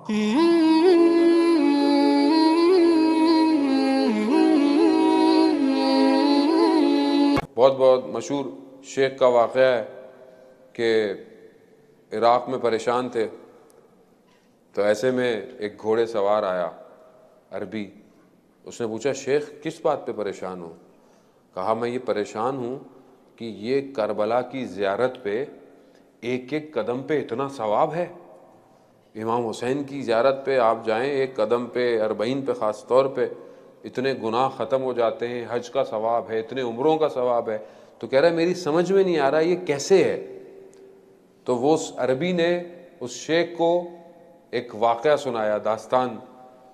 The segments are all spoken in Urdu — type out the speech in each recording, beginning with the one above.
بہت بہت مشہور شیخ کا واقعہ ہے کہ عراق میں پریشان تھے تو ایسے میں ایک گھوڑے سوار آیا عربی. اس نے پوچھا شیخ کس بات پہ پریشان ہو؟ کہا میں یہ پریشان ہوں کہ یہ کربلا کی زیارت پہ ایک ایک قدم پہ اتنا ثواب ہے. امام حسین کی زیارت پہ آپ جائیں ایک قدم پہ، اربعین پہ خاص طور پہ اتنے گناہ ختم ہو جاتے ہیں، حج کا ثواب ہے، اتنے عمروں کا ثواب ہے. تو کہہ رہا ہے میری سمجھ میں نہیں آ رہا یہ کیسے ہے. تو وہ اس عربی نے اس شیخ کو ایک واقعہ سنایا، داستان،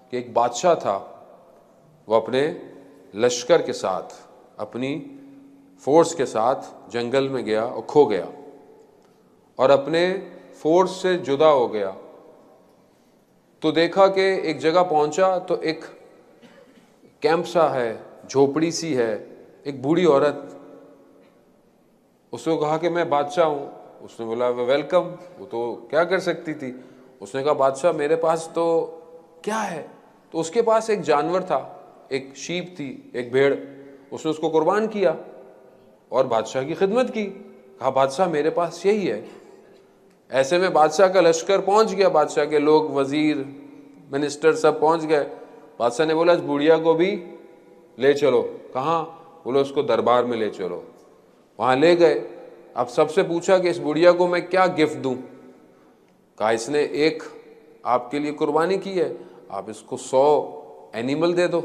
کہ ایک بادشاہ تھا، وہ اپنے لشکر کے ساتھ، اپنی فورس کے ساتھ جنگل میں گیا اور کھو گیا اور اپنے فورس سے جدا ہو گیا. تو دیکھا کہ ایک جگہ پہنچا تو ایک کیمپ سا ہے، جھوپڑی سی ہے، ایک بوڑھی عورت. اس نے کہا کہ میں بادشاہ ہوں. اس نے بولا ویلکم. وہ تو کیا کر سکتی تھی. اس نے کہا بادشاہ میرے پاس تو کیا ہے. تو اس کے پاس ایک جانور تھا، ایک شیپ تھی، ایک بھیڑ. اس نے اس کو قربان کیا اور بادشاہ کی خدمت کی. کہا بادشاہ میرے پاس یہی ہے. ایسے میں بادشاہ کا لشکر پہنچ گیا، بادشاہ کے لوگ، وزیر، منسٹر سب پہنچ گئے. بادشاہ نے بولا اس بڑھیا کو بھی لے چلو. کہاں؟ بولو اس کو دربار میں لے چلو. وہاں لے گئے. اب سب سے پوچھا کہ اس بڑھیا کو میں کیا گفٹ دوں. کہا اس نے ایک آپ کے لیے قربانی کی ہے، آپ اس کو 100 اینیمل دے دو.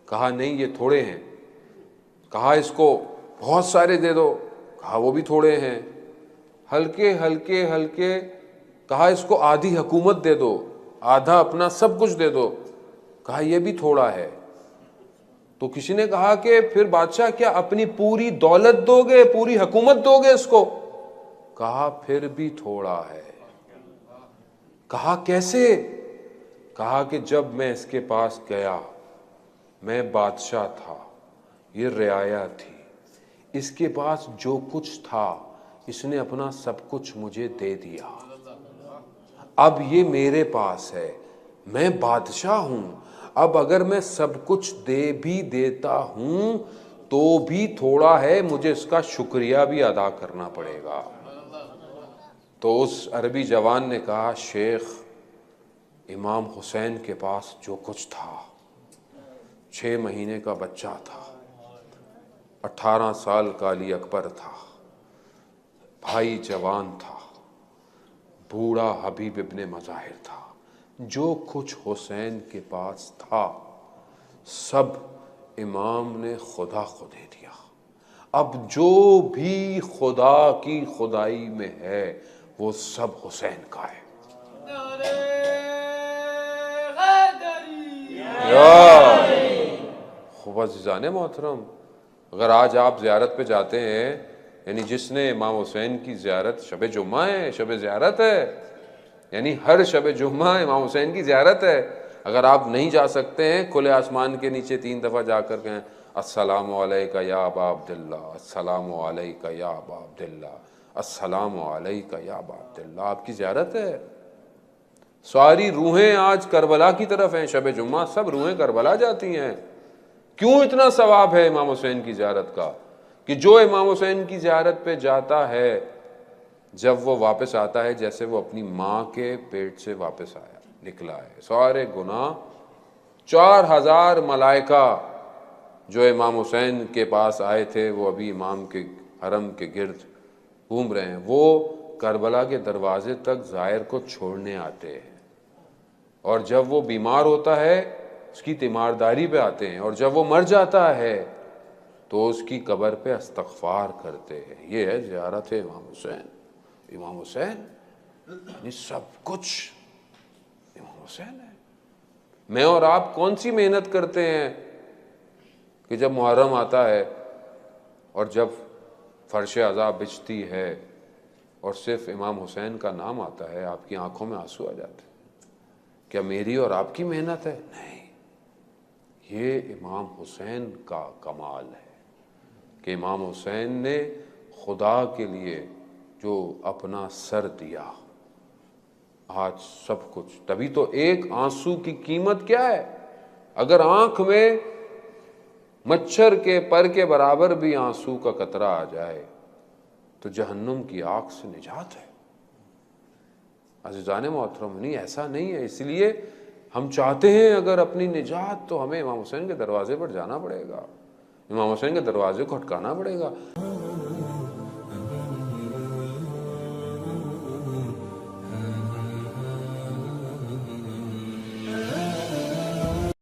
کہا نہیں یہ تھوڑے ہیں. کہا اس کو بہت سارے دے دو. کہا وہ بھی تھوڑے ہیں. ہلکے ہلکے ہلکے کہا اس کو آدھی حکومت دے دو، آدھا اپنا سب کچھ دے دو. کہا یہ بھی تھوڑا ہے. تو کسی نے کہا کہ پھر بادشاہ کیا اپنی پوری دولت دو گے، پوری حکومت دو گے اس کو؟ کہا پھر بھی تھوڑا ہے. کہا کیسے؟ کہا کہ جب میں اس کے پاس گیا، میں بادشاہ تھا، یہ رعایا تھی، اس کے پاس جو کچھ تھا اس نے اپنا سب کچھ مجھے دے دیا. اب یہ میرے پاس ہے، میں بادشاہ ہوں. اب اگر میں سب کچھ دے بھی دیتا ہوں تو بھی تھوڑا ہے، مجھے اس کا شکریہ بھی ادا کرنا پڑے گا. تو اس عربی جوان نے کہا شیخ امام حسین کے پاس جو کچھ تھا، 6 مہینے کا بچہ تھا، 18 سال کا علی اکبر تھا، بھائی جوان تھا، بوڑھا حبیب ابن مظاہر تھا، جو کچھ حسین کے پاس تھا سب امام نے خدا کو دے دیا. اب جو بھی خدا کی خدائی میں ہے وہ سب حسین کا ہے. خوب عزیزان محترم، اگر آج آپ زیارت پہ جاتے ہیں، یعنی جس نے امام حسین کی زیارت، شب جمعہ ہے، شب زیارت ہے، یعنی ہر شب جمعہ امام حسین کی زیارت ہے. اگر آپ نہیں جا سکتے ہیں، کھلے آسمان کے نیچے 3 دفعہ جا کر کہیں السلام علیکہ یا ابا عبداللہ، السلام علیکہ یا ابا عبداللہ، السلام علیکہ یا ابا عبداللہ، آپ کی زیارت ہے. ساری روحیں آج کربلا کی طرف ہیں. شب جمعہ سب روحیں کربلا جاتی ہیں. کیوں اتنا ثواب ہے امام حسین کی زیارت کا؟ کہ جو امام حسین کی زیارت پہ جاتا ہے، جب وہ واپس آتا ہے جیسے وہ اپنی ماں کے پیٹ سے واپس آیا، نکلا ہے. سارے گناہ، 4000 ملائکہ جو امام حسین کے پاس آئے تھے وہ ابھی امام کے حرم کے گرد گھوم رہے ہیں. وہ کربلا کے دروازے تک زائر کو چھوڑنے آتے ہیں، اور جب وہ بیمار ہوتا ہے اس کی تیمارداری پہ آتے ہیں، اور جب وہ مر جاتا ہے تو اس کی قبر پہ استغفار کرتے ہیں. یہ ہے زیارت امام حسین. امام حسین یعنی سب کچھ امام حسین ہے. میں اور آپ کون سی محنت کرتے ہیں کہ جب محرم آتا ہے اور جب فرش عذاب بچھتی ہے اور صرف امام حسین کا نام آتا ہے آپ کی آنکھوں میں آنسو آ جاتے ہیں. کیا میری اور آپ کی محنت ہے؟ نہیں، یہ امام حسین کا کمال ہے کہ امام حسین نے خدا کے لیے جو اپنا سر دیا. آج سب کچھ. تبھی تو ایک آنسو کی قیمت کیا ہے؟ اگر آنکھ میں مچھر کے پر کے برابر بھی آنسو کا قطرہ آ جائے تو جہنم کی آگ سے نجات ہے. عزیزان محترم، نہیں ایسا نہیں ہے. اس لیے ہم چاہتے ہیں اگر اپنی نجات تو ہمیں امام حسین کے دروازے پر جانا پڑے گا، امام حسین کے دروازے کو کھٹکانا پڑے گا.